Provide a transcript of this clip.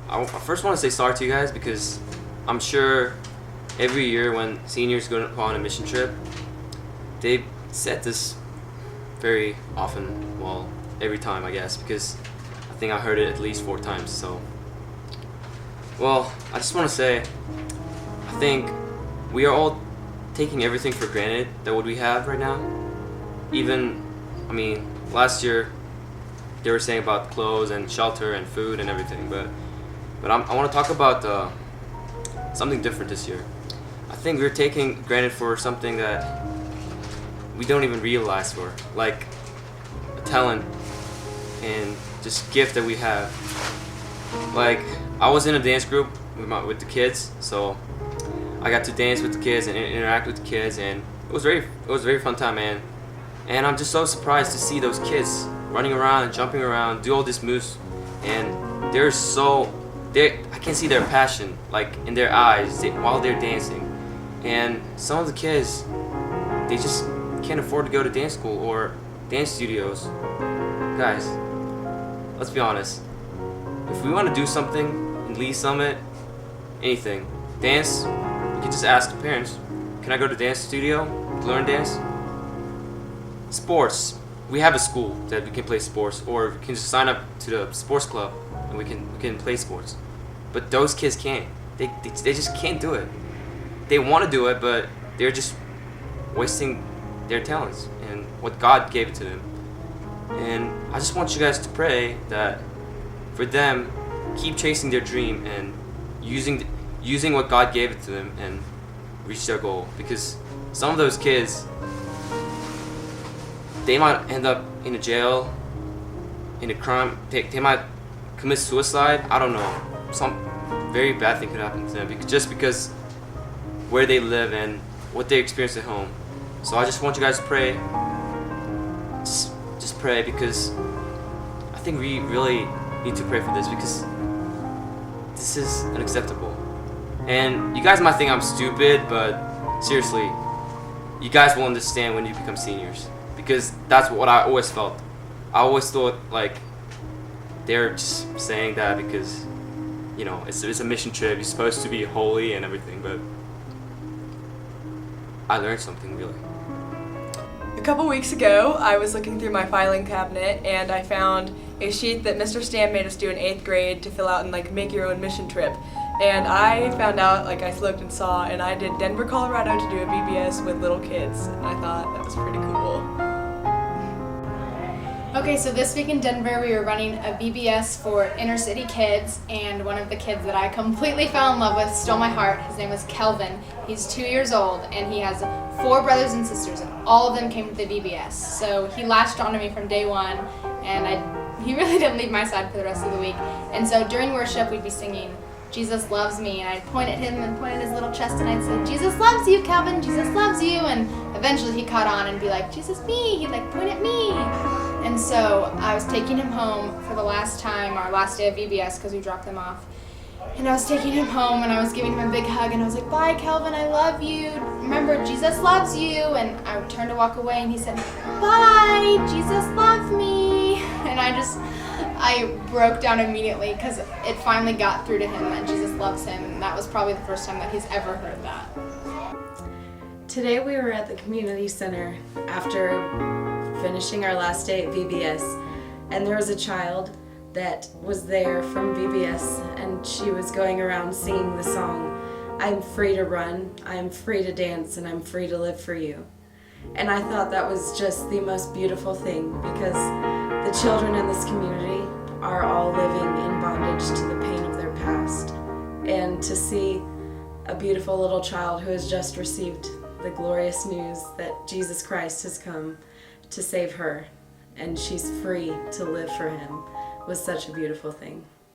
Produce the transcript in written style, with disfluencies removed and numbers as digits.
I first want to say sorry to you guys because I'm sure every year when seniors go on a mission trip, they said this very often, well, every time I guess, because I think I heard it at least 4 times, so. Well, I just want to say, I think we are all taking everything for granted that what we have right now. Even, I mean, last year they were saying about clothes and shelter and food and everything, but I want to talk about something different this year. I think we're taking granted for something that we don't even realize for, like a talent and just gift that we have. Like, I was in a dance group with the kids, so I got to dance with the kids and interact with the kids, and it was a very fun time, man. And I'm just so surprised to see those kids running around and jumping around, do all these moves, and I can see their passion, like in their eyes while they're dancing. And some of the kids, they just can't afford to go to dance school or dance studios. Guys, let's be honest. If we want to do something in Lee Summit, anything, dance, you can just ask the parents, can I go to dance studio to learn dance? Sports, we have a school that we can play sports, or we can just sign up to the sports club and we can play sports. But those kids can't. They just can't do it. They want to do it, but they're just wasting their talents and what God gave it to them. And I just want you guys to pray that for them, keep chasing their dream and using what God gave it to them and reach their goal. Because some of those kids, they might end up in a jail, in a crime. They might commit suicide. I don't know. Some very bad thing could happen to them just because where they live and what they experience at home. So I just want you guys to pray. Just pray, because I think we really need to pray for this, because this is unacceptable. And you guys might think I'm stupid, but seriously, you guys will understand when you become seniors, because that's what I always felt. I always thought like they're just saying that because, you know, it's a mission trip, you're supposed to be holy and everything, but I learned something really. A couple weeks ago, I was looking through my filing cabinet and I found a sheet that Mr. Stam made us do in 8th grade to fill out and like make your own mission trip. And I found out, like I looked and saw, and I did Denver, Colorado to do a VBS with little kids, and I thought that was pretty cool. Okay, so this week in Denver we were running a VBS for inner city kids, and one of the kids that I completely fell in love with, stole my heart. His name was Kelvin. He's 2 years old and he has 4 brothers and sisters, and all of them came to the VBS. So he latched onto me from day one, and he really didn't leave my side for the rest of the week. And so during worship we'd be singing Jesus Loves Me, and I'd point at him and point at his little chest and I'd say, Jesus loves you, Calvin, Jesus loves you, and eventually he'd caught on and be like, Jesus me, he'd like point at me. And so I was taking him home for the last time, our last day of VBS, because we dropped them off. And I was taking him home and I was giving him a big hug and I was like, bye Calvin, I love you. Remember, Jesus loves you. And I turned to walk away and he said, bye, Jesus loves me. And I broke down immediately because it finally got through to him that Jesus loves him, and that was probably the first time that he's ever heard that. Today we were at the community center after finishing our last day at VBS, and there was a child that was there from VBS, and she was going around singing the song, I'm free to run, I'm free to dance, and I'm free to live for you. And I thought that was just the most beautiful thing, because the children in this community are all living in bondage to the pain of their past. And to see a beautiful little child who has just received the glorious news that Jesus Christ has come to save her and she's free to live for him was such a beautiful thing.